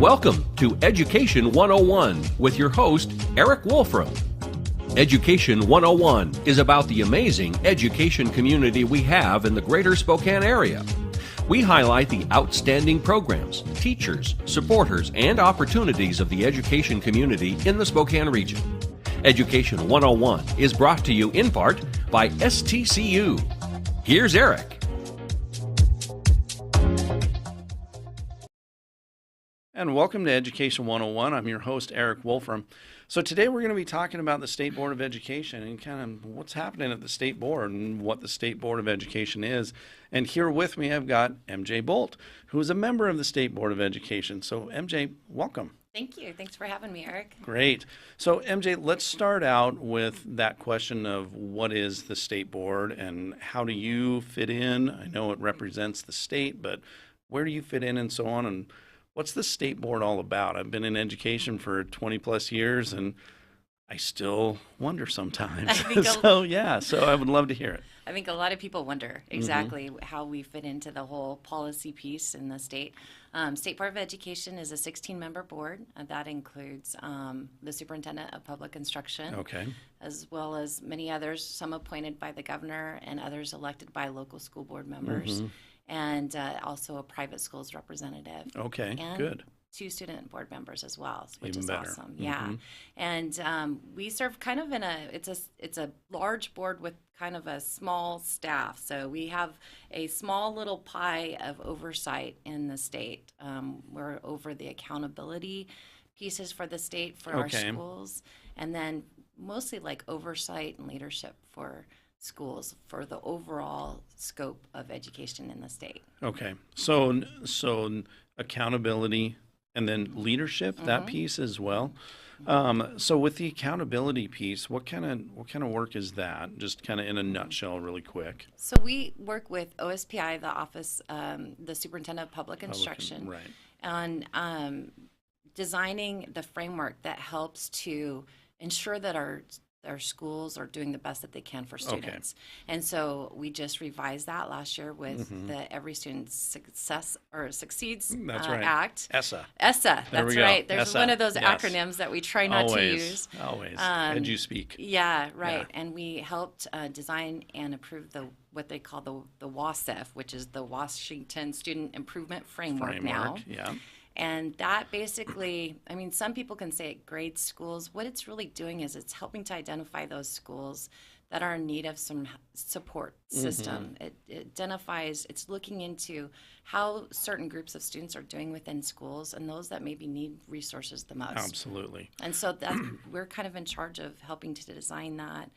Welcome to Education 101 with your host, Eric Wolfram. Education 101 is about the amazing education community we have in the greater Spokane area. We highlight the outstanding programs, teachers, supporters, and opportunities of the education community in the Spokane region. Education 101 is brought to you in part by STCU. Here's Eric. And welcome to Education 101. I'm your host, Erik Wolfram. So today we're going to be talking about the State Board of Education and kind of what's happening at the State Board and what the State Board of Education is. And here with me, I've got MJ Bolt, who is a member of the State Board of Education. So MJ, welcome. Thank you. Thanks for having me, Eric. Great. So MJ, let's start out with that question of what is the State Board and how do you fit in? I know it represents the state, but where do you fit in and so on? And what's the State Board all about? I've been in education for 20 plus years and I still wonder sometimes. So I would love to hear it. I think a lot of people wonder exactly how we fit into the whole policy piece in the state. State Board of Education is a 16-member board. That includes the Superintendent of Public Instruction, as well as many others, some appointed by the governor and others elected by local school board members. And also a private schools representative. Okay, and good. 2 student board members as well, which Even is better. awesome. Yeah, and we serve kind of in it's a large board with kind of a small staff. So we have a small little pie of oversight in the state. We're over the accountability pieces for the state for our schools, and then mostly like oversight and leadership for schools for the overall scope of education in the state. Okay, so accountability and then leadership, that piece as well. So with the accountability piece, what kind of work is that? Just kind of in a nutshell, really quick. So we work with OSPI, the office, the Superintendent of Public Instruction, right, on designing the framework that helps to ensure that our schools are doing the best that they can for students. And so we just revised that last year with the Every Student Succeeds Act. ESSA. ESSA, that's right. There's ESSA. one of those acronyms that we try not to use. Always, as you speak. Yeah, right. Yeah. And we helped design and approve what they call the WASF, which is the Washington Student Improvement Framework now. Yeah. And that basically, I mean, some people can say it grades schools. What it's really doing is it's helping to identify those schools that are in need of some support system. It identifies, it's looking into how certain groups of students are doing within schools and those that maybe need resources the most. Absolutely. And so we're kind of in charge of helping to design that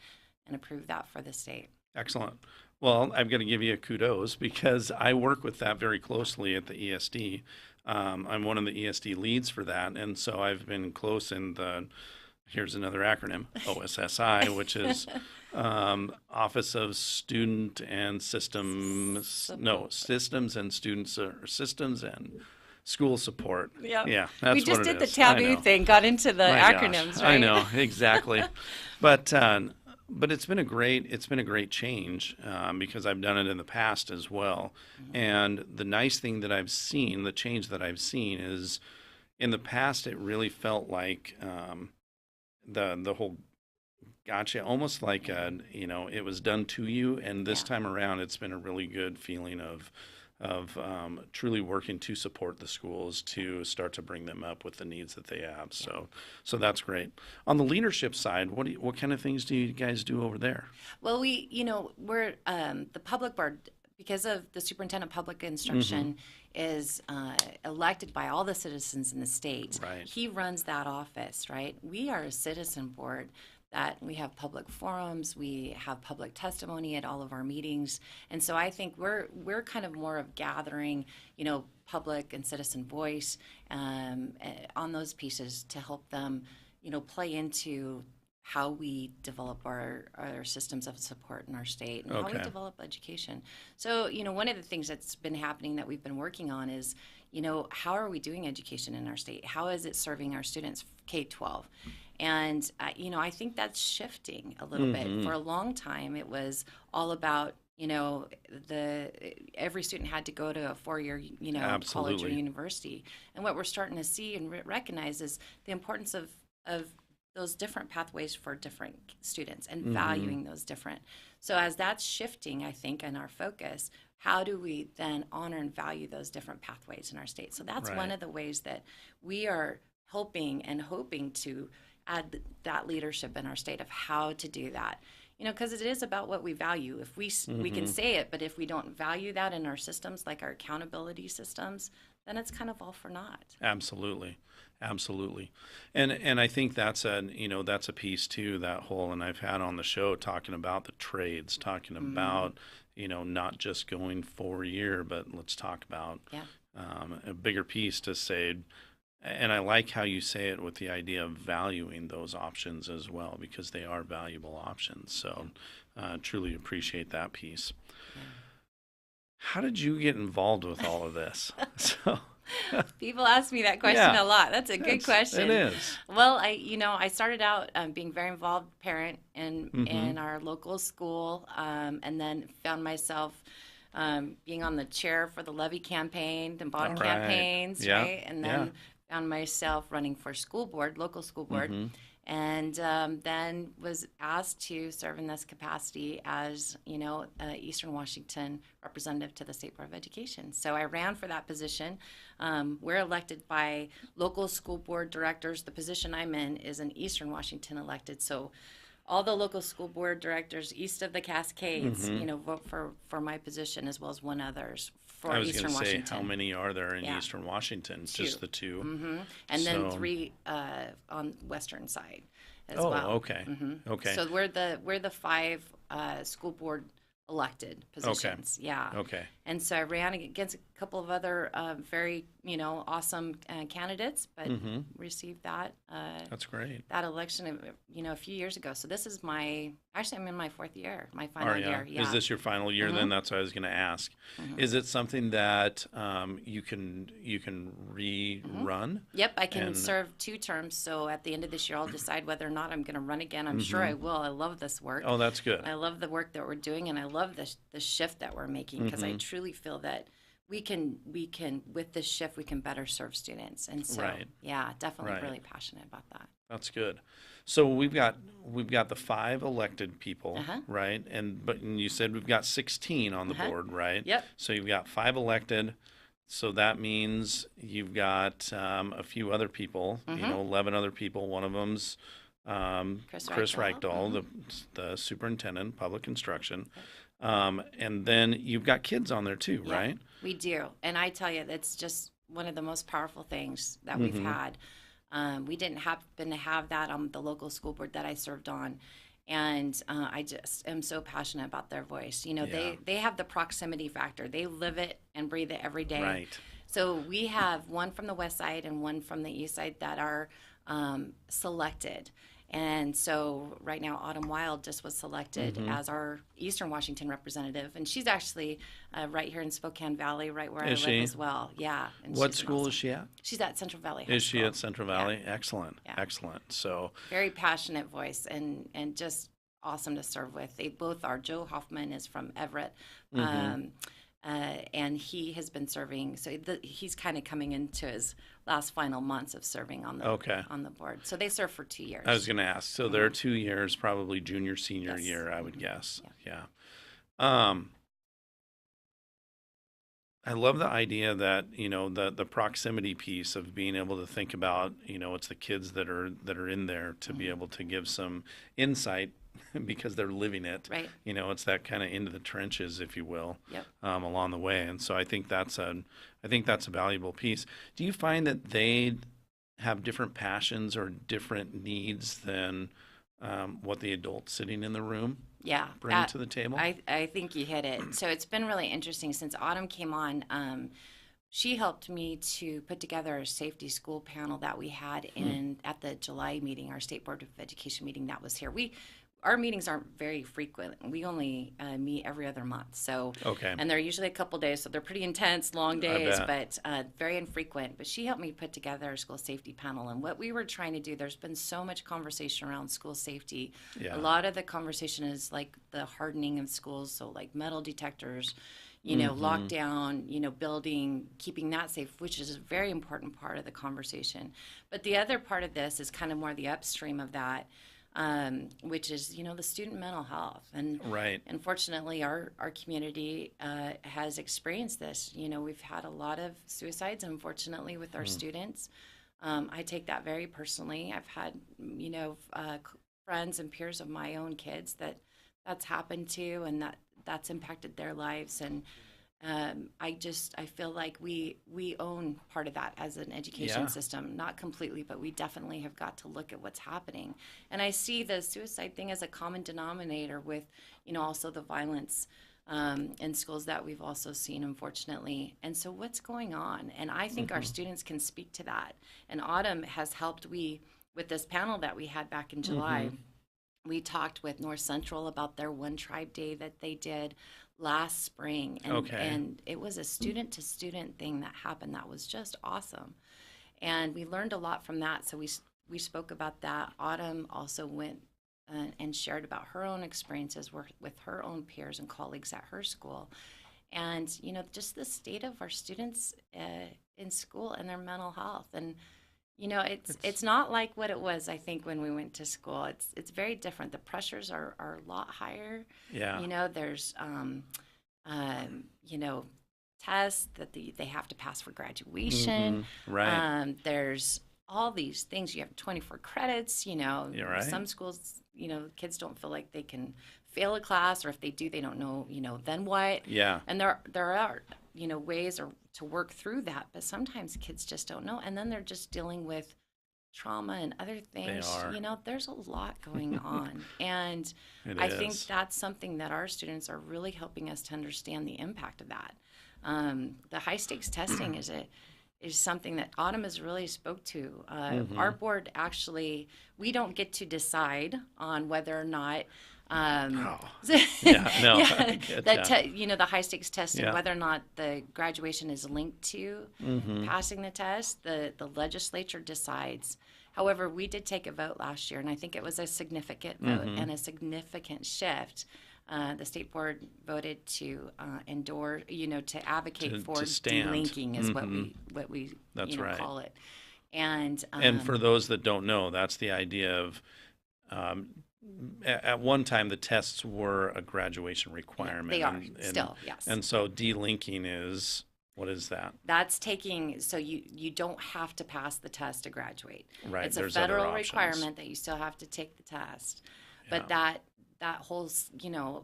and approve that for the state. Excellent. Well, I've got to give you a kudos because I work with that very closely at the ESD. I'm one of the ESD leads for that, and so I've been close in here's another acronym, OSSI, which is Office of Student and Systems and Students, or Systems and School Support. Yep. Yeah, that's we just what did it the is. taboo thing, got into the acronyms, right? I know, exactly. But it's been a great change because I've done it in the past as well. And the nice thing that I've seen, the change that I've seen is in the past, it really felt like the whole gotcha, almost like it was done to you. And this time around, it's been a really good feeling of truly working to support the schools to start to bring them up with the needs that they have. So that's great. On the leadership side, what kind of things do you guys do over there? Well, we're the public board, because of the Superintendent of Public Instruction is elected by all the citizens in the state. Right. He runs that office, right? We are a citizen board that we have public forums, we have public testimony at all of our meetings. And so I think we're kind of more of gathering, public and citizen voice on those pieces to help them, play into how we develop our systems of support in our state and how we develop education. So, one of the things that's been happening that we've been working on is, how are we doing education in our state? How is it serving our students K-12? And, I think that's shifting a little bit. For a long time, it was all about every student had to go to a 4-year, college or Absolutely. university. And what we're starting to see and recognize is the importance of those different pathways for different students and valuing those different. So as that's shifting, I think, in our focus, how do we then honor and value those different pathways in our state? So that's one Right. of the ways that we are helping and hoping to add that leadership in our state of how to do that. Because it is about what we value. If we can say it, but if we don't value that in our systems, like our accountability systems, then it's kind of all for naught. Absolutely. Absolutely. And I think that's a piece too, that whole, and I've had on the show talking about the trades, talking about, not just going 4-year, but let's talk about a bigger piece to say, and I like how you say it with the idea of valuing those options as well, because they are valuable options. So truly appreciate that piece. Yeah. How did you get involved with all of this? So People ask me that question a lot. That's a good question. It is. Well, I started out being very involved parent in our local school, and then found myself being on the chair for the levy campaign and bond All right. campaigns, Yeah. right? And then found myself running for local school board, and then was asked to serve in this capacity as, Eastern Washington representative to the State Board of Education. So I ran for that position. We're elected by local school board directors. The position I'm in is an Eastern Washington elected. So all the local school board directors east of the Cascades, vote for my position, as well as one others for I was Eastern going to say, Washington. how many are there in Yeah. Eastern Washington? 2. Just the 2? And then So- 3 on western side as Oh, well. okay. Okay. So we're the 5 school board elected positions. Yeah. Okay. And so I ran against a couple of other very awesome candidates, but received that That's great. that election a few years ago. So this is I'm in my 4th year, my Are final ya? year. Yeah. Is this your final year then? That's what I was going to ask. Is it something that you can rerun? Yep, I can And- serve 2 terms. So at the end of this year, I'll decide whether or not I'm going to run again. I'm sure I will. I love this work. Oh, that's good. I love the work that we're doing, and I love the shift that we're making, because I truly feel that we can with this shift we can better serve students. And so Right. yeah, definitely Right. really passionate about that. That's good. So we've got the 5 elected people, Uh-huh. right? And you said we've got 16 on the board, right? Yep. So you've got 5 elected. So that means you've got a few other people, 11 other people. One of them's Chris Reichdahl, the superintendent, public instruction. And then you've got kids on there too, Yeah, right? we do. And I tell you, that's just one of the most powerful things that we've had. We didn't happen to have that on the local school board that I served on. And I just am so passionate about their voice. They have the proximity factor. They live it and breathe it every day. Right. So we have one from the west side and one from the east side that are selected. And so right now, Autumn Wild just was selected as our Eastern Washington representative. And she's actually right here in Spokane Valley, right where Is I live she? as well. Yeah. And What she's school awesome. is she at? She's at Central Valley High Is she School. at Central Valley? Excellent. Yeah. Excellent. So Very passionate voice and just awesome to serve with. They both are. Joe Hoffman is from Everett. And he has been serving, so he's kind of coming into his last final months of serving on the board. So they serve for 2 years. I was going to ask. So there are 2 years, probably junior, senior Yes. year, I would guess. Yeah. I love the idea that the proximity piece of being able to think about it's the kids that are in there to be able to give some insight because they're living it. Right. It's that kind of into the trenches, if you will, Yep. along the way. And so I think that's a valuable piece. Do you find that they have different passions or different needs than what the adults sitting in the room Yeah. bring to the table? I think you hit it. So it's been really interesting since Autumn came on. She helped me to put together a safety school panel that we had at the July meeting, our State Board of Education meeting that was here. our meetings aren't very frequent. We only meet every other month. So, Okay. and they're usually a couple days, so they're pretty intense, long days, bet. but very infrequent. But she helped me put together a school safety panel. And what we were trying to do, there's been so much conversation around school safety. Yeah. A lot of the conversation is like the hardening of schools, so like metal detectors, lockdown, building, keeping that safe, which is a very important part of the conversation. But the other part of this is kind of more the upstream of that, which is, the student mental health. And Right. unfortunately, our community has experienced this. We've had a lot of suicides, unfortunately, with our students. I take that very personally. I've had, friends and peers of my own kids that's happened to, and that's impacted their lives. And I feel like we own part of that as an education system, not completely, but we definitely have got to look at what's happening. And I see the suicide thing as a common denominator with, also the violence in schools that we've also seen, unfortunately. And so what's going on? And I think our students can speak to that. And Autumn has helped. With this panel that we had back in July, we talked with North Central about their One Tribe Day that they did last spring. And it was a student-to-student thing that happened that was just awesome. And we learned a lot from that. So we spoke about that. Autumn also went and shared about her own experiences with her own peers and colleagues at her school. And, just the state of our students in school and their mental health. And it's not like what it was, I think, when we went to school. It's very different. The pressures are a lot higher. Yeah. There's tests that they have to pass for graduation. Right. There's all these things. You have 24 credits. You're right. Some schools, kids don't feel like they can fail a class, or if they do, they don't know. Then what? Yeah. And there are ways to work through that, but sometimes kids just don't know, and then they're just dealing with trauma and other things. They are. There's a lot going on, and I think that's something that our students are really helping us to understand the impact of that. The high stakes testing is something that Autumn has really spoke to. Our board actually, we don't get to decide on whether or not the high stakes testing, whether or not the graduation is linked to passing the test. The legislature decides. However, we did take a vote last year, and I think it was a significant vote and a significant shift. The state board voted to endorse, to advocate for delinking is what we That's right. call it. And for those that don't know, that's the idea of at one time the tests were a graduation requirement. They are still, yes. And so delinking is, what is that? That's taking, so you don't have to pass the test to graduate. Right. It's a federal requirement that you still have to take the test. Yeah. But that whole,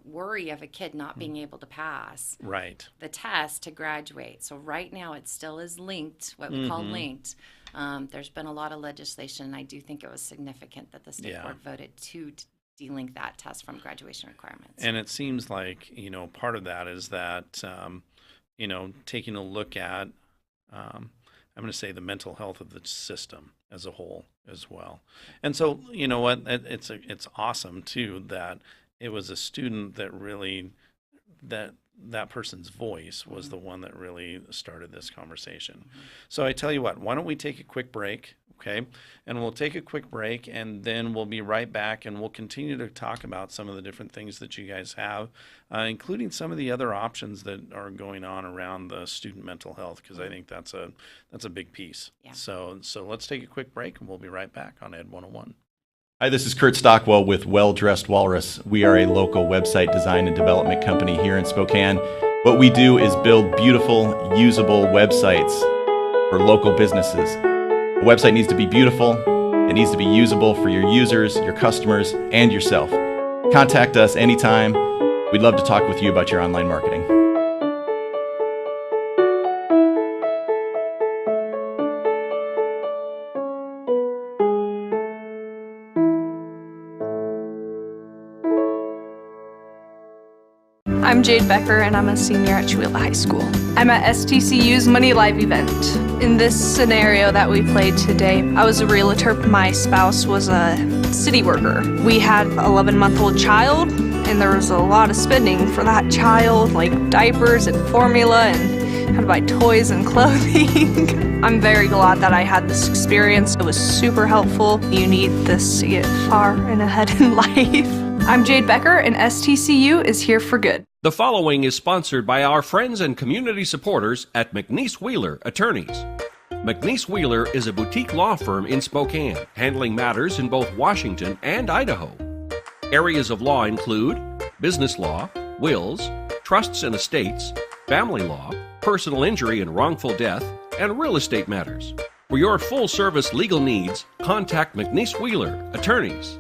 worry of a kid not being able to pass the test to graduate. So right now it still is linked, what we call linked. There's been a lot of legislation, and I do think it was significant that the state board voted to delink that test from graduation requirements. And it seems like, part of that is that, taking a look at, I'm going to say the mental health of the system as a whole as well. And so, you know what, it's awesome too that it was a student that really, that person's voice was the one that really started this conversation. So I tell you what, why don't we take a quick break, okay? And we'll take a quick break, and then we'll be right back, and we'll continue to talk about some of the different things that you guys have, including some of the other options that are going on around the student mental health, because I think that's a big piece. Yeah. So let's take a quick break, and we'll be right back on Ed 101. Hi, this is Kurt Stockwell with Well Dressed Walrus. We are a local website design and development company here in Spokane. What we do is build beautiful, usable websites for local businesses. A website needs to be beautiful, it needs to be usable for your users, your customers, and yourself. Contact us anytime. We'd love to talk with you about your online marketing. I'm Jade Becker, and I'm a senior at Chihuahua High School. I'm at STCU's Money Live event. In this scenario that we played today, I was a realtor. My spouse was a city worker. We had an 11-month-old child, and there was a lot of spending for that child, like diapers and formula, and had to buy toys and clothing. I'm very glad that I had this experience. It was super helpful. You need this to get far and ahead in life. I'm Jade Becker, and STCU is here for good. The following is sponsored by our friends and community supporters at McNeese Wheeler Attorneys. McNeese Wheeler is a boutique law firm in Spokane, handling matters in both Washington and Idaho. Areas of law include business law, wills, trusts and estates, family law, personal injury and wrongful death, and real estate matters. For your full-service legal needs, contact McNeese Wheeler Attorneys.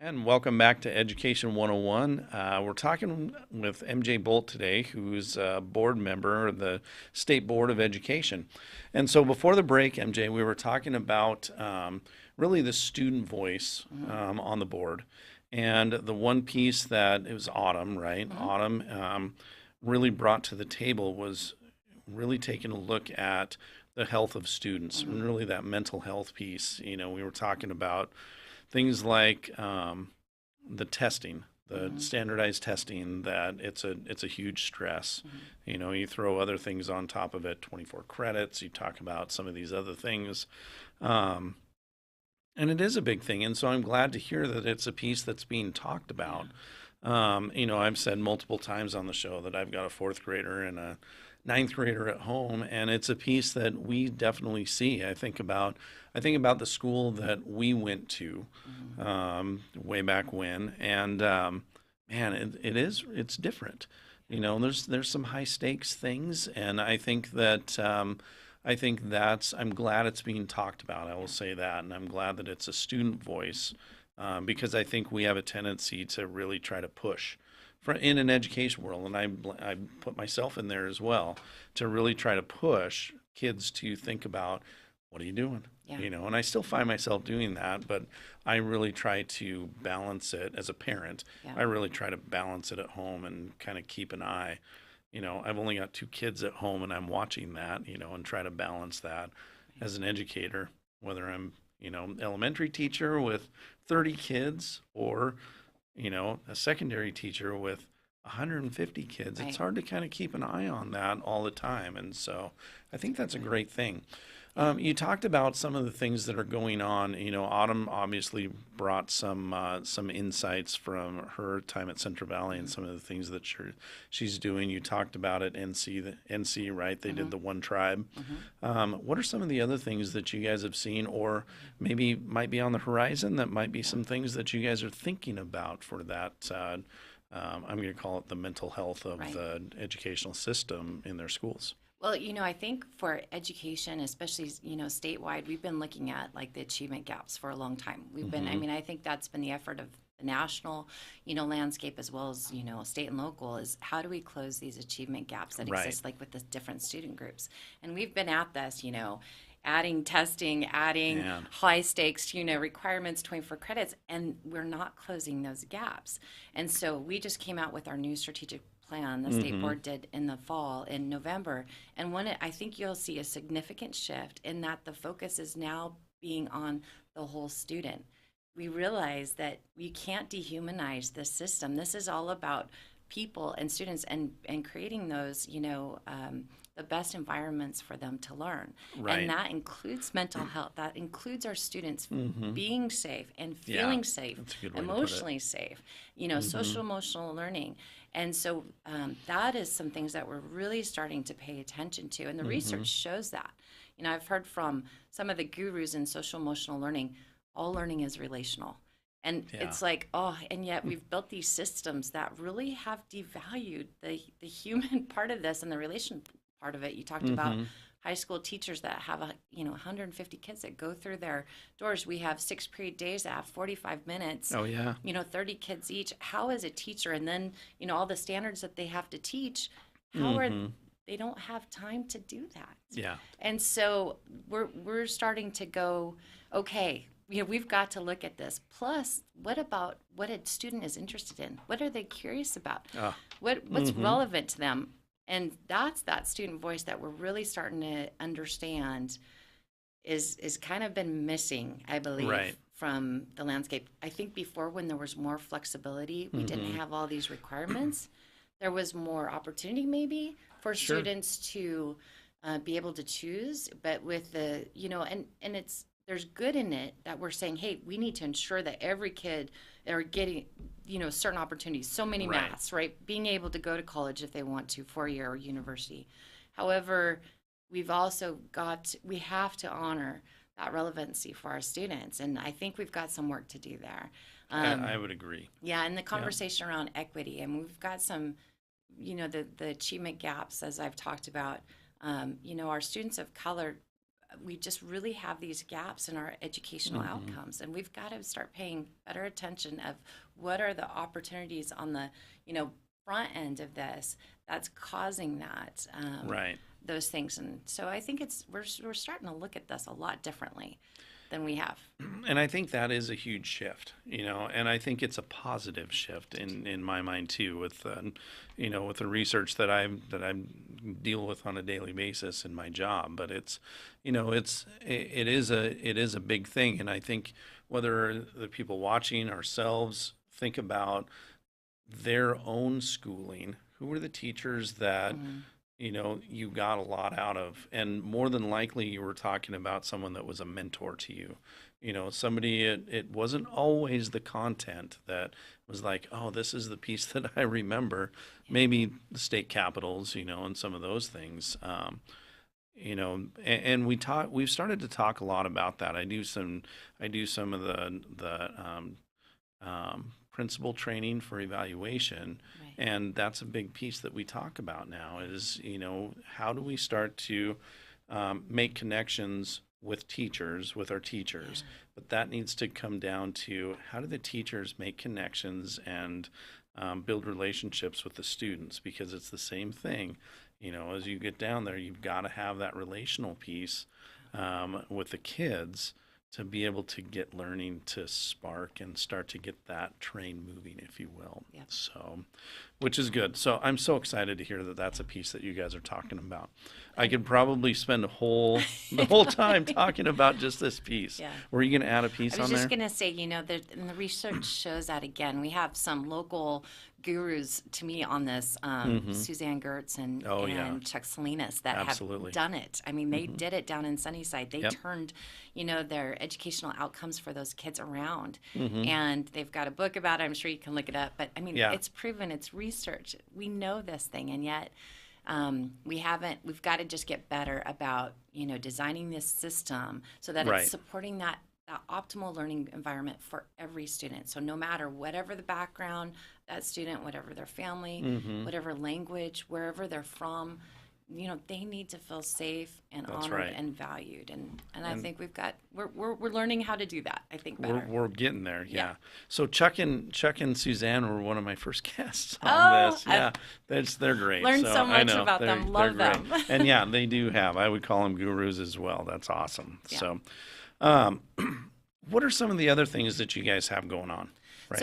And welcome back to Education 101. We're talking with MJ Bolt today, who's a board member of the State Board of Education. And so before the break, MJ, we were talking about really the student voice on the board. And the one piece that it was Autumn, right? Autumn really brought to the table was really taking a look at the health of students and really that mental health piece. You know, we were talking about things like the testing, the standardized testing, that it's a huge stress. You know, you throw other things on top of it, 24 credits, you talk about some of these other things. And it is a big thing. And so I'm glad to hear that it's a piece that's being talked about. You know, I've said multiple times on the show that I've got a 4th grader and a 9th grader at home, and it's a piece that we definitely see. I think about the school that we went to way back when, and man, it's different. You know, there's some high stakes things, and I think that's I'm glad it's being talked about. I will say that, and I'm glad that it's a student voice because I think we have a tendency to really try to push in an education world, and I put myself in there as well, to really try to push kids to think about, what are you doing? Yeah. You know, and I still find myself doing that, but I really try to balance it as a parent. Yeah. I really try to balance it at home and kind of keep an eye. You know, I've only got 2 kids at home, and I'm watching that, you know, and try to balance that as an educator, whether I'm, you know, elementary teacher with 30 kids or, you know, a secondary teacher with 150 kids. Right. It's hard to kind of keep an eye on that all the time. And so I think that's a great thing. You talked about some of the things that are going on. You know, Autumn obviously brought some insights from her time at Central Valley and some of the things that she's doing. You talked about it, NC, right? They did the One Tribe. What are some of the other things that you guys have seen, or maybe might be on the horizon, that might be some things that you guys are thinking about for that? I'm going to call it the mental health of the educational system in their schools. Well, you know, I think for education, especially, you know, statewide, we've been looking at like the achievement gaps for a long time. We've been, I mean, I think that's been the effort of the national, you know, landscape as well as, you know, state and local, is how do we close these achievement gaps that exist like with the different student groups? And we've been at this, you know, adding testing, adding high stakes, you know, requirements, 24 credits, and we're not closing those gaps. And so we just came out with our new strategic plan the state board did in the fall, in November, and I think you'll see a significant shift in that the focus is now being on the whole student. We realize that you can't dehumanize this system. This is all about people and students and creating those, you know, the best environments for them to learn. Right. And that includes mental health. That includes our students being safe and feeling safe, emotionally safe, you know, social emotional learning. And so that is some things that we're really starting to pay attention to. And the research shows that. You know, I've heard from some of the gurus in social emotional learning, all learning is relational. And it's like, and yet we've built these systems that really have devalued the human part of this and the relation part of it. You talked about high school teachers that have 150 kids that go through their doors. We have 6-period days that have 45 minutes. Oh, yeah. 30 kids each. How is a teacher, and then all the standards that they have to teach, how are they don't have time to do that. Yeah. And so we're starting to go, okay, we've got to look at this. Plus, what about what a student is interested in? What are they curious about? What's relevant to them? And that's that student voice that we're really starting to understand is kind of been missing, I believe, from the landscape. I think before, when there was more flexibility, we didn't have all these requirements. There was more opportunity maybe for students to be able to choose. But with the, and there's good in it that we're saying, hey, we need to ensure that every kid are getting, certain opportunities, so many maths, right? Being able to go to college if they want to, 4-year or university. However, we've also we have to honor that relevancy for our students. And I think we've got some work to do there. I would agree. Yeah, and the conversation around equity, and we've got some, the achievement gaps, as I've talked about. Our students of color, we just really have these gaps in our educational outcomes, and we've got to start paying better attention of what are the opportunities on the, front end of this that's causing that, those things. And so I think we're starting to look at this a lot differently than we have. And I think that is a huge shift, and I think it's a positive shift in my mind too, with with the research that I deal with on a daily basis in my job. But it is a big thing, and I think whether the people watching, ourselves, think about their own schooling, who were the teachers that you got a lot out of, and more than likely you were talking about someone that was a mentor to you, somebody, it wasn't always the content that was like, oh, this is the piece that I remember, maybe the state capitals, and some of those things, and we've started to talk a lot about that. I do some of the principal training for evaluation. And that's a big piece that we talk about now is, how do we start to make connections with our teachers? But that needs to come down to how do the teachers make connections and build relationships with the students? Because it's the same thing. As you get down there, you've got to have that relational piece with the kids to be able to get learning to spark and start to get that train moving, if you will. Yep. So, which is good. So I'm so excited to hear that that's a piece that you guys are talking about. I could probably spend the whole time talking about just this piece. Yeah. Were you going to add a piece on there? I was just going to say, and the research shows that, again, we have some local gurus to me on this, Suzanne Gertz and Chuck Salinas that have done it. I mean, they did it down in Sunnyside. They turned, their educational outcomes for those kids around. And they've got a book about it. I'm sure you can look it up. But, I mean, it's proven, it's research. We know this thing, and yet we've got to just get better about, designing this system so that it's supporting that optimal learning environment for every student. So no matter whatever the background, that student, whatever their family, whatever language, wherever they're from, they need to feel safe and honored and valued. And I think we're learning how to do that, I think, better. We're getting there, yeah. So Chuck and Suzanne were one of my first guests on this. Yeah, they're great. Learned so much about them. Love them. And they do have, I would call them gurus as well. That's awesome. Yeah. So what are some of the other things that you guys have going on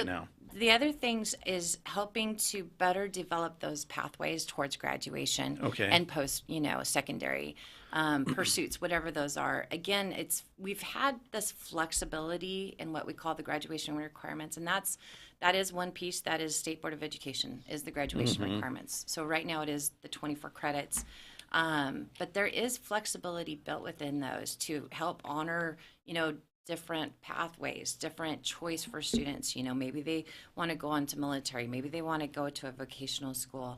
now? The other things is helping to better develop those pathways towards graduation and post, secondary pursuits, whatever those are. Again, we've had this flexibility in what we call the graduation requirements, and that is one piece. That is State Board of Education is the graduation requirements. So right now it is the 24 credits. But there is flexibility built within those to help honor, different pathways, different choice for students. Maybe they want to go on to military, maybe they want to go to a vocational school.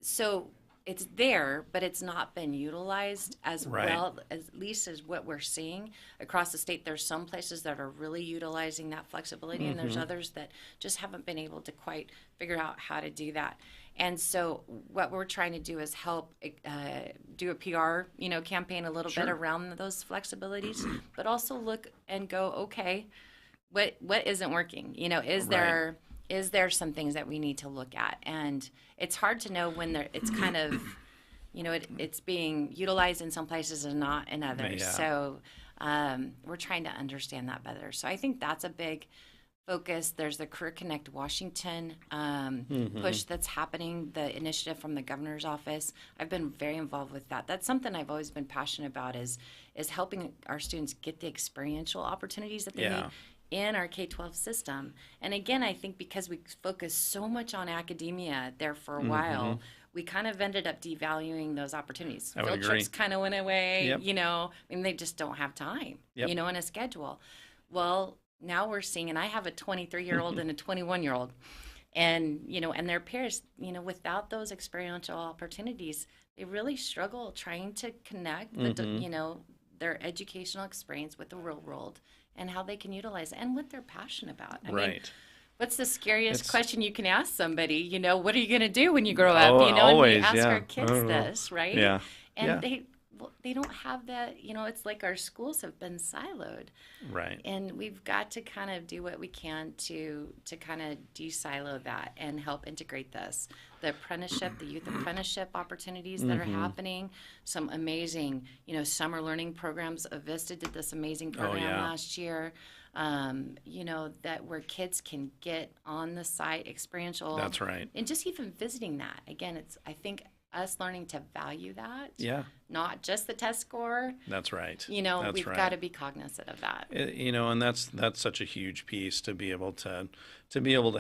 So it's there, but it's not been utilized as well, at least as what we're seeing across the state. There's some places that are really utilizing that flexibility, and there's others that just haven't been able to quite figure out how to do that. And so what we're trying to do is help do a PR, campaign a little bit around those flexibilities, but also look and go, okay, what isn't working? Is there some things that we need to look at? And it's hard to know when it's kind of, it's being utilized in some places and not in others. Yeah. So we're trying to understand that better. So I think that's a big focus. There's the Career Connect Washington push that's happening, the initiative from the governor's office. I've been very involved with that. That's something I've always been passionate about is helping our students get the experiential opportunities that they need in our K-12 system. And again, I think because we focused so much on academia there for a while, we kind of ended up devaluing those opportunities. I would Field agree. trips kind of went away, Yep. they just don't have time, Yep. in a schedule. Well, now we're seeing, and I have a 23-year-old and a 21-year-old, and, and their peers, without those experiential opportunities, they really struggle trying to connect, their educational experience with the real world and how they can utilize it and what they're passionate about. I mean, what's the scariest question you can ask somebody? What are you going to do when you grow up? Always, and we ask yeah. our kids this, right? Yeah. And they don't have that, it's like our schools have been siloed. Right. And we've got to kind of do what we can to kind of de-silo that and help integrate this. The apprenticeship, the youth apprenticeship opportunities that are happening, some amazing, summer learning programs. Avista did this amazing program last year, that where kids can get on the site experiential. That's right. And just even visiting that. Again, I think us learning to value that. Yeah. Not just the test score. That's right. We've right. got to be cognizant of that. And that's such a huge piece to be able to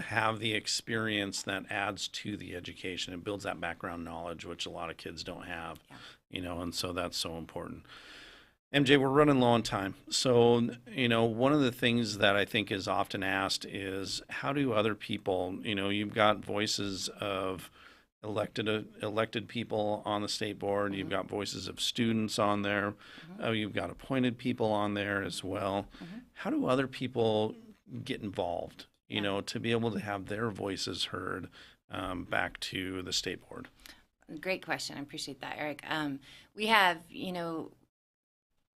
have the experience that adds to the education. It builds that background knowledge, which a lot of kids don't have. Yeah. And so that's so important. MJ, we're running low on time. So, one of the things that I think is often asked is how do other people, you've got voices of elected people on the state board. You've got voices of students on there. You've got appointed people on there as well. How do other people get involved, to be able to have their voices heard back to the state board? Great question. I appreciate that, Eric. We have,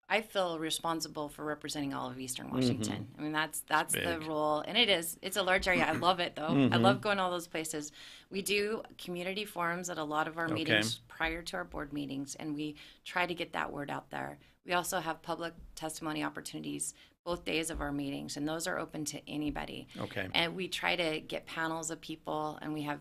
I feel responsible for representing all of Eastern Washington. I mean, that's the role. And it's a large area. I love it, though. I love going all those places. We do community forums at a lot of our meetings prior to our board meetings, and we try to get that word out there. We also have public testimony opportunities both days of our meetings, and those are open to anybody. Okay. And we try to get panels of people, and we have,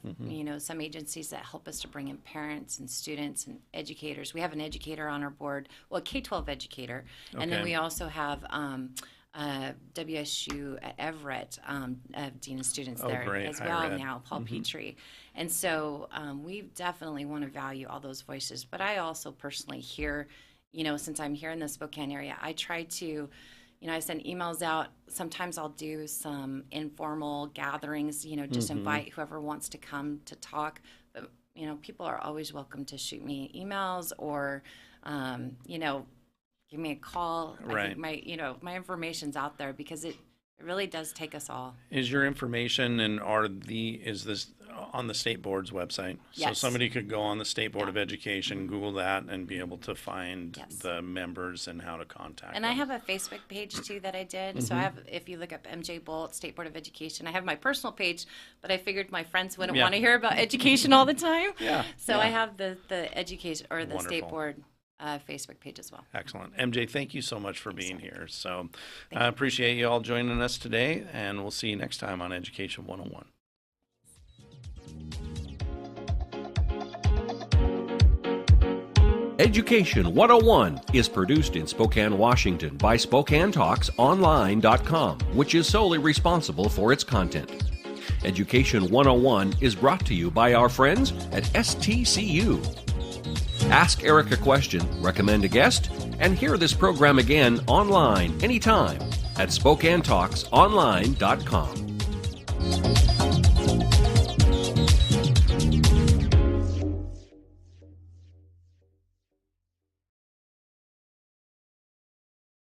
some agencies that help us to bring in parents and students and educators. We have an educator on our board, well, a K-12 educator, and then we also have WSU at Everett, Dean of Students there as well now, Paul Petrie. And so we definitely want to value all those voices. But I also personally hear, since I'm here in the Spokane area, I try to, I send emails out. Sometimes I'll do some informal gatherings, just invite whoever wants to come to talk. But, people are always welcome to shoot me emails or, give me a call. Right. I think my information's out there because it really does take us all. Is your information is this on the state board's website? Yes. So somebody could go on the State Board of Education, Google that, and be able to find the members and how to contact them. I have a Facebook page too that I did. So I have, if you look up MJ Bolt, State Board of Education, I have my personal page, but I figured my friends wouldn't want to hear about education all the time. So I have the education or the State Board Facebook page as well. Excellent. MJ, thank you so much for being here. So I appreciate you all joining us today, and we'll see you next time on Education 101. Education 101 is produced in Spokane, Washington by SpokaneTalksOnline.com, which is solely responsible for its content. Education 101 is brought to you by our friends at STCU. Ask Erik a question, recommend a guest, and hear this program again online anytime at SpokaneTalksOnline.com.